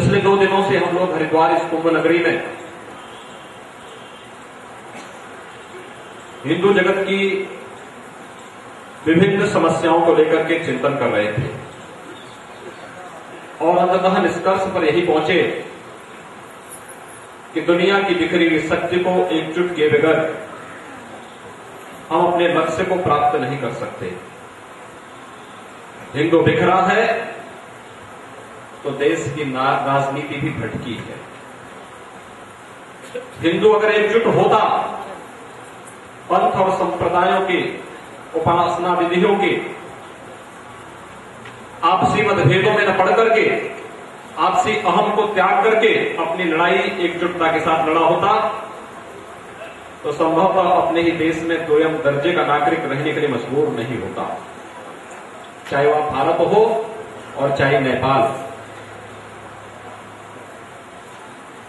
पिछले 2 दिनों से हम लोग हरिद्वार इस कुंभ नगरी में हिंदू जगत की विभिन्न समस्याओं को लेकर के चिंतन कर रहे थे और अंततः निष्कर्ष पर यही पहुंचे कि दुनिया की बिखरी हुई शक्ति को एकजुट किए बगैर हम अपने लक्ष्य को प्राप्त नहीं कर सकते। हिंदू बिखरा है तो देश की राजनीति भी भटकी है। हिंदू अगर एकजुट होता, पंथ और संप्रदायों की उपासना विधियों के आपसी मतभेदों में न पड़ करके आपसी अहम को त्याग करके अपनी लड़ाई एकजुटता के साथ लड़ा होता तो संभवतः अपने ही देश में 2ym दर्जे का नागरिक रहने के लिए मजबूर नहीं होता, चाहे वह भारत हो और चाहे नेपाल।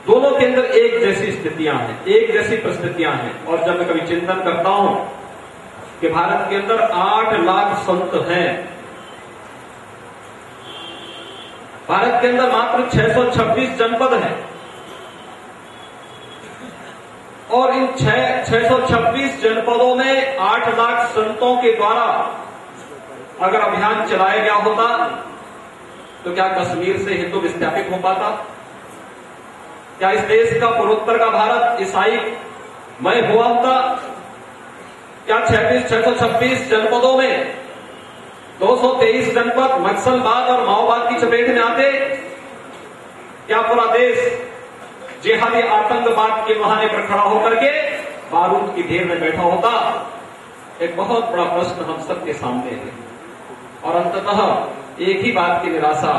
दोनों के अंदर एक जैसी स्थितियां हैं, एक जैसी परिस्थितियां हैं। और जब मैं कभी चिंतन करता हूं कि भारत के अंदर 8 लाख संत हैं, भारत के अंदर मात्र 626 जनपद हैं और इन 626 जनपदों में 8 लाख संतों के द्वारा अगर अभियान चलाया गया होता तो क्या कश्मीर से हिंदू विस्थापित हो पाता? क्या इस देश का पूर्वोत्तर का भारत ईसाई मय हुआ होता? क्या 626 जनपदों में 223 जनपद नक्सलवाद और माओवाद की चपेट में आते? क्या पूरा देश जिहादी आतंकवाद के मुहाने पर खड़ा होकर के बारूद की ढेर में बैठा होता? एक बहुत बड़ा प्रश्न हम सबके सामने है और अंततः एक ही बात की निराशा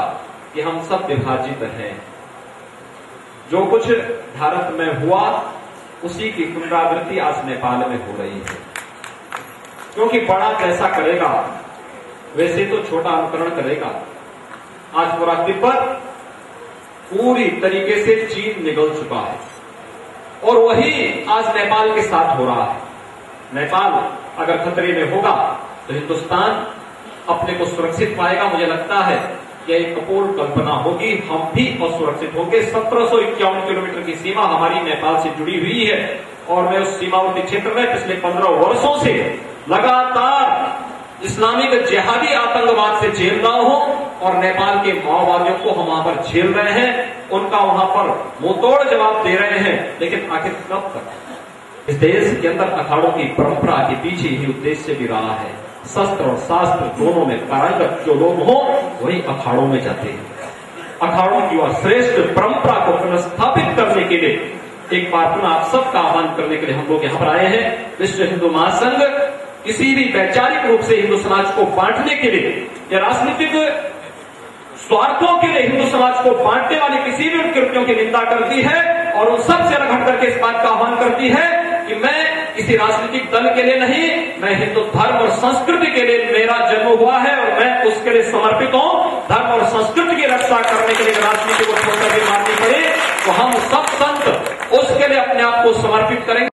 कि हम सब विभाजित हैं। जो कुछ भारत में हुआ उसी की पुनरावृत्ति आज नेपाल में हो रही है, क्योंकि बड़ा कैसा करेगा वैसे तो छोटा अनुकरण करेगा। आज पूरा तिब्बत पूरी तरीके से चीन निगल चुका है और वही आज नेपाल के साथ हो रहा है। नेपाल अगर खतरे में होगा तो हिंदुस्तान अपने को सुरक्षित पाएगा। मुझे लगता है यह एक कपोल कल्पना होगी, हम भी असुरक्षित होंगे। 1751 किलोमीटर की सीमा हमारी नेपाल से जुड़ी हुई है और मैं उस सीमावर्ती क्षेत्र में पिछले 15 वर्षों से लगातार इस्लामिक जिहादी आतंकवाद से झेल रहा हूं और नेपाल के माओवादियों को हम वहां पर झेल रहे हैं, उनका वहां पर मुंहतोड़ जवाब दे रहे हैं। लेकिन आखिर कब तक? इस देश के अंदर अखाड़ों की परंपरा के पीछे ही उद्देश्य भी रहा है। शस्त्र और शास्त्र दोनों में पारंगत जो लोग हों वही अखाड़ों में जाते हैं। अखाड़ों की वह श्रेष्ठ परंपरा को पुनर्स्थापित करने के लिए एक बार पुनः आप सबका आह्वान करने के लिए हम लोग यहां पर आए हैं। विश्व हिंदू महासंघ किसी भी वैचारिक रूप से हिंदू समाज को बांटने के लिए या राजनीतिक स्वार्थों के लिए हिंदू समाज को बांटने वाली किसी भी कृत्यों की निंदा करती है और उन सबसे अलग हट करके इस बात का आह्वान करती है कि मैं किसी राजनीतिक दल के लिए नहीं, मैं हिंदू धर्म और संस्कृति के लिए मेरा जन्म हुआ है और मैं उसके लिए समर्पित हूं। धर्म और संस्कृति की रक्षा करने के लिए राजनीति को छोड़कर भी मारनी पड़े तो हम सब संत उसके लिए अपने आप को समर्पित करेंगे।